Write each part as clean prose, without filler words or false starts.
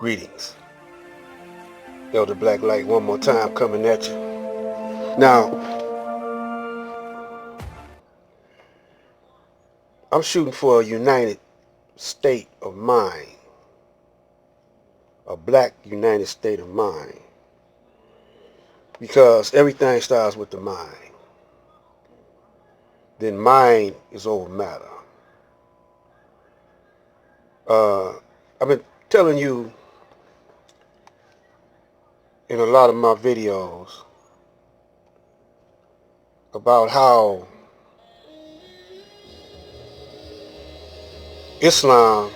Greetings. Elder Black Light one more time coming at you. Now, I'm shooting for a united state of mind. A black united state of mind. Because everything starts with the mind. Then mind is over matter. I've been telling you in a lot of my videos about how Islam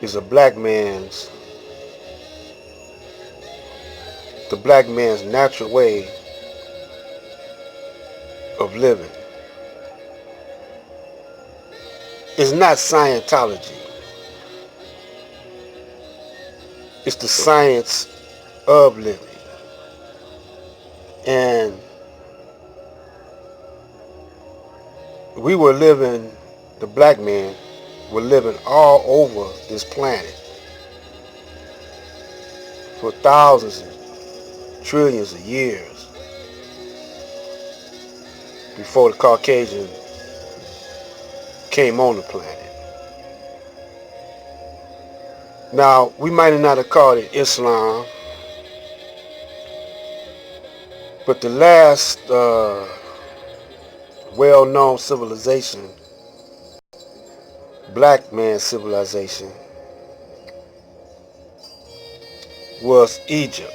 is the black man's natural way of living. It's not Scientology. It's the science of living. And the black man were living all over this planet for thousands and trillions of years before the Caucasian came on the planet. Now, we might not have called it Islam, but the last well-known civilization, black man civilization, was Egypt.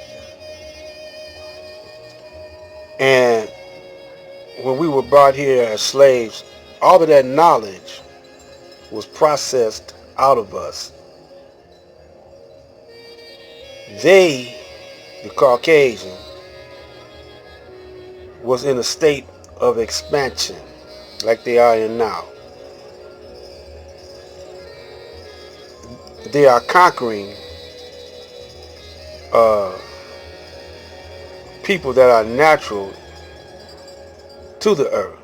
And when we were brought here as slaves, all of that knowledge was processed out of us. They, the Caucasian, was in a state of expansion like they are in now. They are conquering people that are natural to the earth.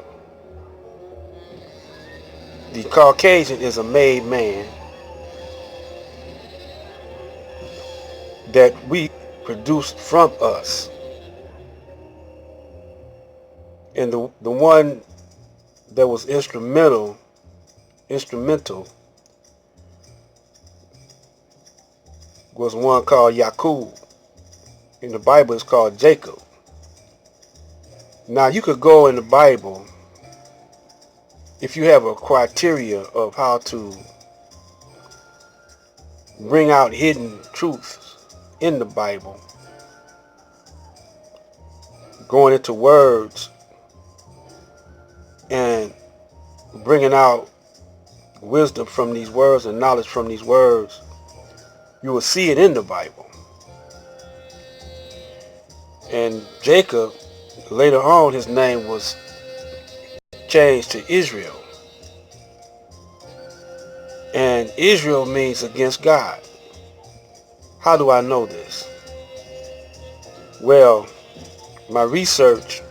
The Caucasian is a made man that we produced from us. And the one that was instrumental was one called Yaqub. In the Bible it's called Jacob. Now you could go in the Bible, if you have a criteria of how to bring out hidden truths in the Bible, going into words and bringing out wisdom from these words and knowledge from these words, you will see it in the Bible. And Jacob, later on, his name was changed to Israel. And Israel means against God. How do I know this? Well, my research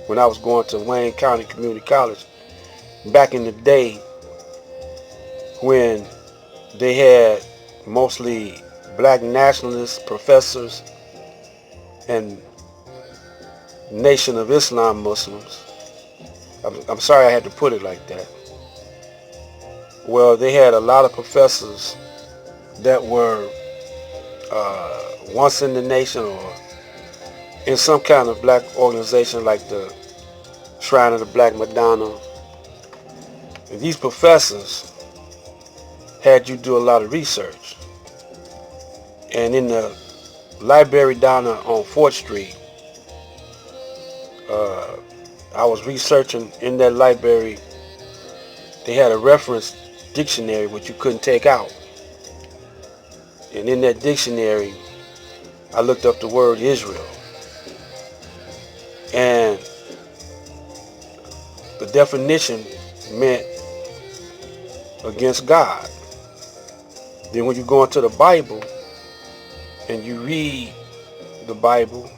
when I was going to Wayne County Community College back in the day when they had mostly black nationalist professors and Nation of Islam Muslims. I'm sorry I had to put it like that. Well, they had a lot of professors that were once in the nation or in some kind of black organization like the Shrine of the Black Madonna. And these professors had you do a lot of research. And in the library down on 4th Street, I was researching in that library. They had a reference dictionary which you couldn't take out. And in that dictionary, I looked up the word Israel. And the definition meant against God. Then when you go into the Bible and you read the Bible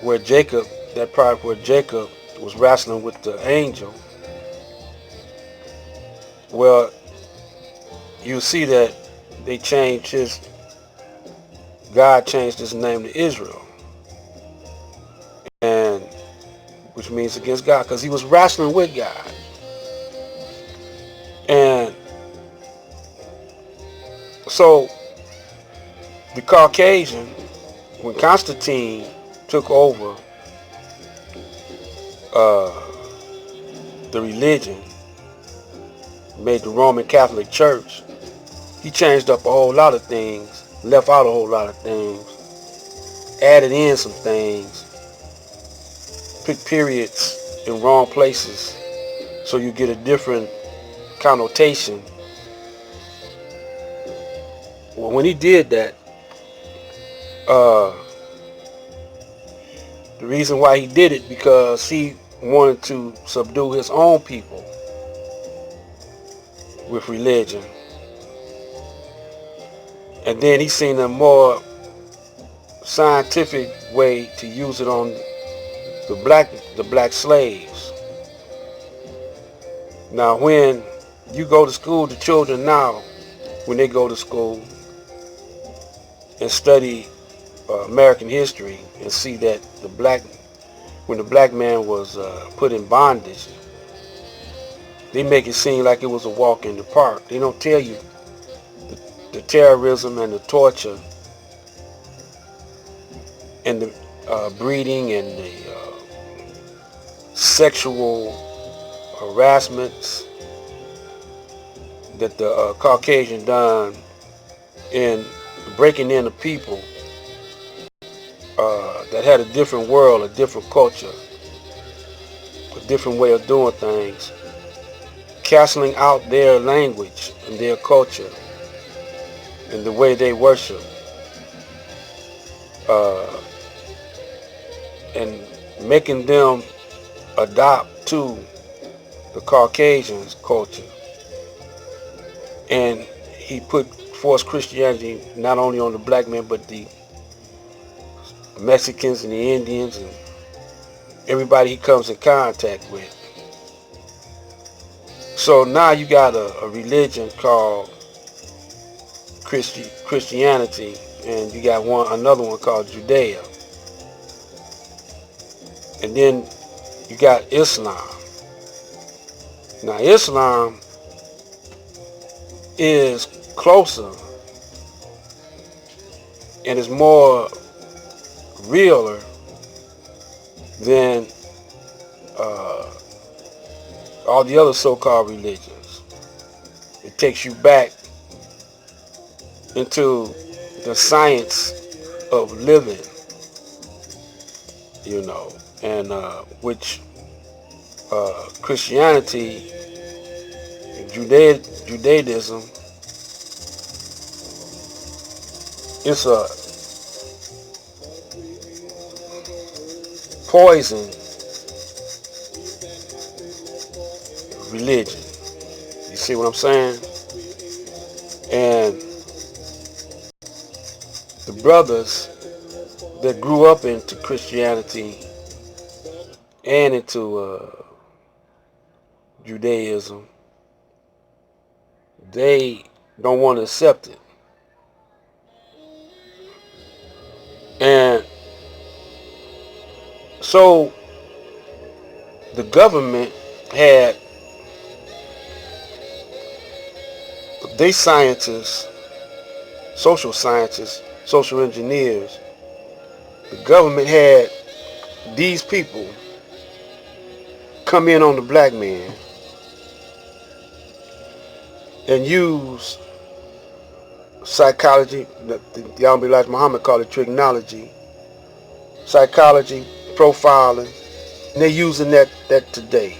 where Jacob, that part where Jacob was wrestling with the angel, well, you see that they changed his, God changed his name to Israel, and which means against God, because he was wrestling with God. And so the Caucasian, when Constantine took over the religion, made the Roman Catholic Church, he changed up a whole lot of things, left out a whole lot of things, added in some things, put periods in wrong places, so you get a different connotation. Well, when he did that, the reason why he did it, because he wanted to subdue his own people with religion. And then he seen a more scientific way to use it on the black slaves. Now, when you go to school, the children now, when they go to school and study American history and see that when the black man was put in bondage, they make it seem like it was a walk in the park. They don't tell you the terrorism and the torture and the breeding and the sexual harassments that the Caucasian done in breaking in the people that had a different world, a different culture, a different way of doing things, canceling out their language and their culture and the way they worship, and making them adopt to the Caucasians' culture. And he forced Christianity not only on the black man, but the Mexicans and the Indians and everybody he comes in contact with. So now you got a religion called Christianity, and you got another one called Judea, and then you got Islam. Now Islam is closer and is more realer than all the other so-called religions. It takes you back into the science of living, and which Christianity, Judaism, it's a poison religion. You see what I'm saying? And the brothers that grew up into Christianity and into Judaism, they don't want to accept it. And so the government had they scientists, social scientists, social engineers. The government had these people come in on the black man and use psychology, the Yahweh Elijah Muhammad called it trigonology, psychology, profiling, and they're using that today,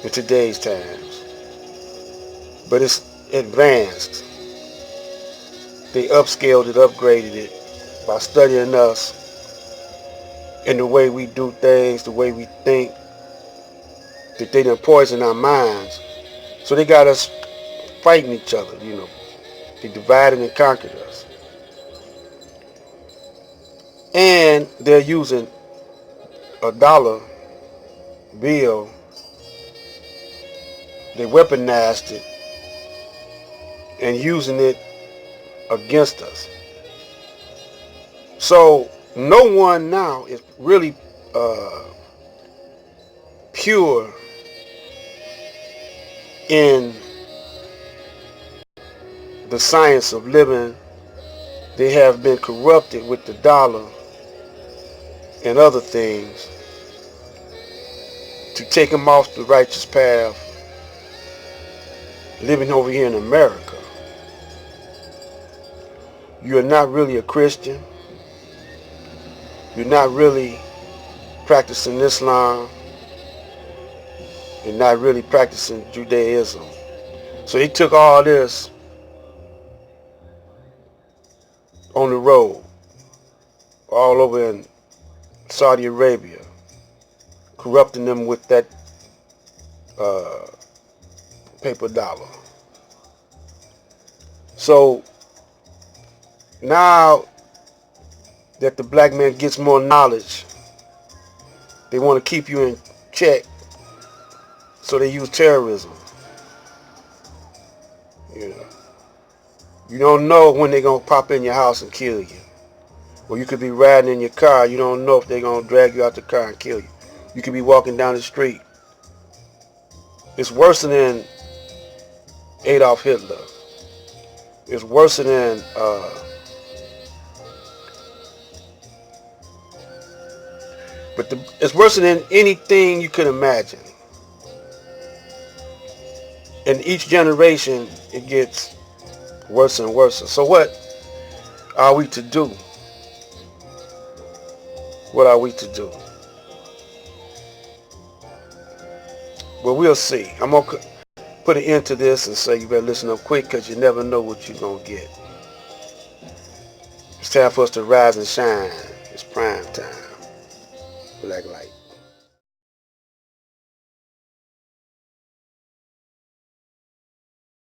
in today's times. But it's advanced. They upscaled it, upgraded it by studying us and the way we do things, the way we think, that they done poison our minds. So they got us fighting each other, They divided and conquered us. And they're using a dollar bill. They weaponized it and using it against us. So no one now is really pure in the science of living. They have been corrupted with the dollar and other things to take them off the righteous path, living over here in America. You're not really a Christian. You're not really practicing Islam. You're not really practicing Judaism. So he took all this on the road, all over in Saudi Arabia, corrupting them with that paper dollar. So now that the black man gets more knowledge, they want to keep you in check, so they use terrorism. You know, you don't know when they're going to pop in your house and kill you. Or you could be riding in your car, you don't know if they're going to drag you out the car and kill you. You could be walking down the street. It's worse than Adolf Hitler. It's worse than it's worse than anything you could imagine. And each generation, it gets worse and worse. So what are we to do? What are we to do? Well, we'll see. I'm going to put an end to this and say you better listen up quick, because you never know what you're going to get. It's time for us to rise and shine. It's prime time. Black light.